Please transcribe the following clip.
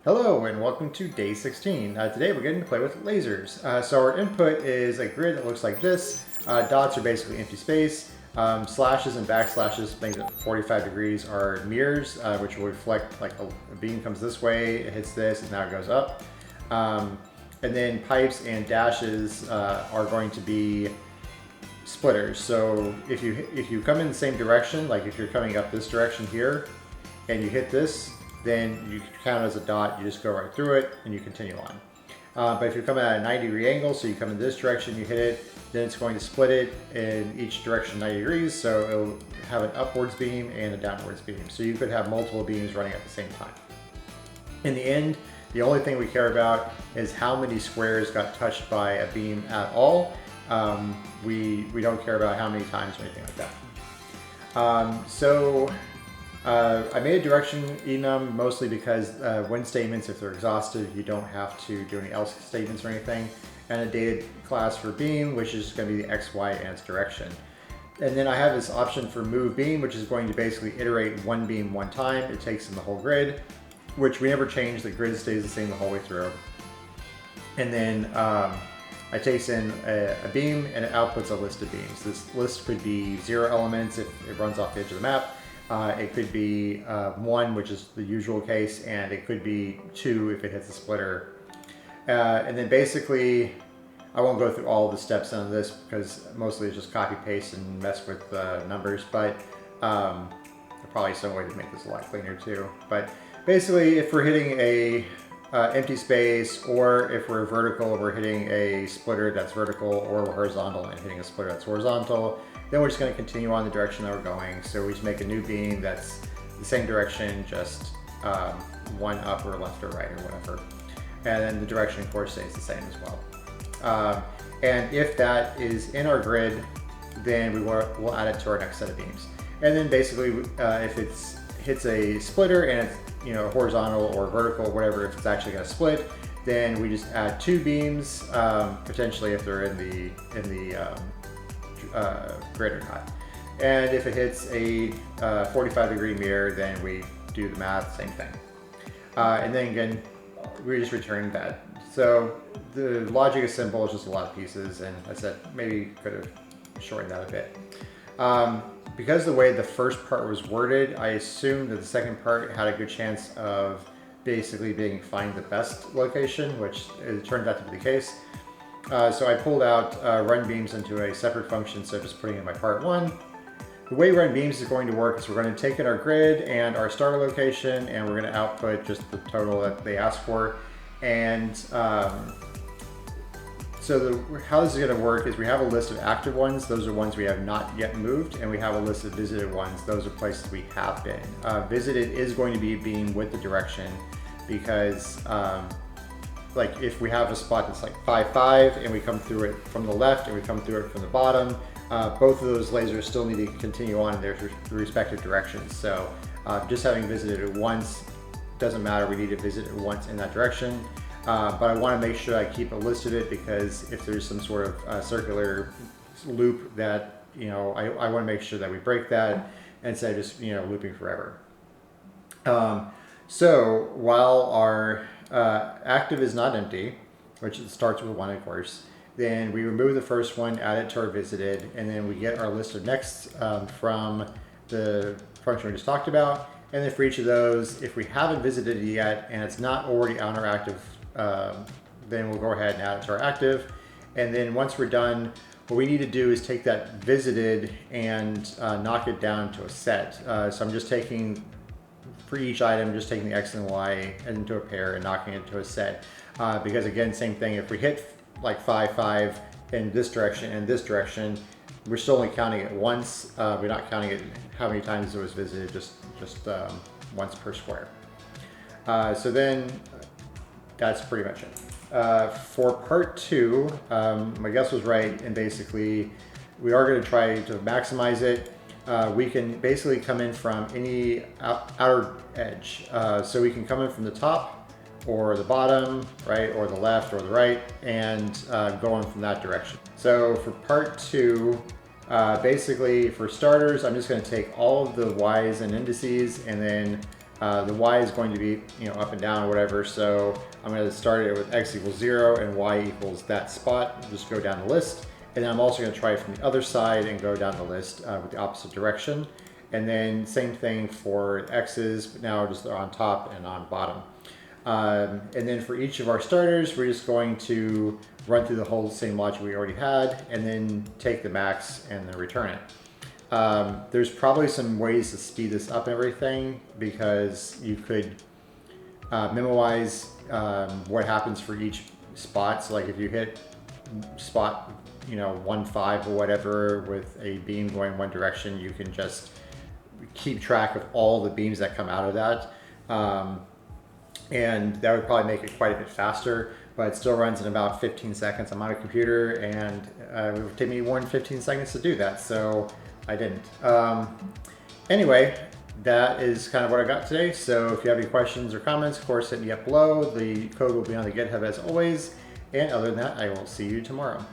Hello and welcome to day 16. Today we're getting to play with lasers. So our input is a grid that looks like this. Dots are basically empty space. Slashes and backslashes, things at 45 degrees, are mirrors, which will reflect, like a beam comes this way, it hits this, and now it goes up. And then pipes and dashes are going to be splitters. So if you come in the same direction, like if you're coming up this direction here, and you hit this, then you count it as a dot, you just go right through it, and you continue on. But if you're coming at a 90-degree angle, so you come in this direction, you hit it, then it's going to split it in each direction 90 degrees, so it'll have an upwards beam and a downwards beam. So you could have multiple beams running at the same time. In the end, the only thing we care about is how many squares got touched by a beam at all. We don't care about how many times or anything like that. I made a direction enum mostly because when statements, if they're exhaustive, you don't have to do any else statements or anything. And a data class for beam, which is going to be the X, Y, and its direction. And then I have this option for move beam, which is going to basically iterate one beam one time. It takes in the whole grid, which we never change. The grid stays the same the whole way through. And then I takes in a beam and it outputs a list of beams. This list could be 0 elements if it runs off the edge of the map. It could be 1, which is the usual case, and it could be 2 if it hits a splitter. And then basically, I won't go through all the steps on this because mostly it's just copy paste and mess with numbers, but there's probably some way to make this a lot cleaner too. But basically, if we're hitting a empty space, or if we're vertical, we're hitting a splitter that's vertical, or we're horizontal and hitting a splitter that's horizontal, then we're just going to continue on the direction that we're going. So we just make a new beam that's the same direction, just one up or left or right or whatever. And then the direction, of course, stays the same as well. And if that is in our grid, then we'll add it to our next set of beams. And then basically, if it hits a splitter and it's horizontal or vertical or whatever, if it's actually going to split, then we just add 2 beams, potentially if they're in the grid or not. And if it hits a 45-degree mirror, then we do the math, same thing. And then again, we just return that. So the logic is simple, it's just a lot of pieces, and I said maybe could have shortened that a bit. Because the way the first part was worded, I assumed that the second part had a good chance of basically being find the best location, which it turned out to be the case. So I pulled out run beams into a separate function, so just putting in my part 1. The way run beams is going to work is we're going to take in our grid and our starter location, and we're going to output just the total that they asked for. And how this is going to work is we have a list of active ones. Those are ones we have not yet moved, and we have a list of visited ones. Those are places we have been. Visited is going to be a beam with the direction, because like if we have a spot that's like 5, 5, and we come through it from the left and we come through it from the bottom, both of those lasers still need to continue on in their respective directions. So just having visited it once doesn't matter. We need to visit it once in that direction. But I want to make sure I keep a list of it, because if there's some sort of circular loop that, I want to make sure that we break that instead of just, looping forever. So while our active is not empty, which it starts with 1, of course, then we remove the first one, add it to our visited, and then we get our list of nexts from the function we just talked about. And then for each of those, if we haven't visited it yet and it's not already on our active, then we'll go ahead and add it to our active. And then once we're done, what we need to do is take that visited and knock it down to a set. So I'm just taking, for each item, just taking the X and Y into a pair and knocking it to a set. Because again, same thing, if we hit like 5, 5 in this direction and this direction, we're still only counting it once. We're not counting it how many times it was visited, just once per square. So then that's pretty much it. For part 2, my guess was right, and basically we are going to try to maximize it. We can basically come in from any outer edge. So we can come in from the top or the bottom, right, or the left or the right, and go in from that direction. So for part 2, basically for starters, I'm just going to take all of the Y's and indices and then The y is going to be, up and down or whatever. So I'm going to start it with x equals 0 and y equals that spot. Just go down the list. And then I'm also going to try it from the other side and go down the list with the opposite direction. And then same thing for x's, but now just they're on top and on bottom. And then for each of our starters, we're just going to run through the whole same logic we already had, and then take the max and then return it. There's probably some ways to speed this up and everything, because you could memorize what happens for each spot. So like if you hit spot 1, 5 or whatever with a beam going one direction, you can just keep track of all the beams that come out of that. And that would probably make it quite a bit faster, but it still runs in about 15 seconds on my computer, and it would take me more than 15 seconds to do that, so I didn't. Anyway, that is kind of what I got today. So if you have any questions or comments, of course, hit me up below. The code will be on the GitHub as always. And other than that, I will see you tomorrow.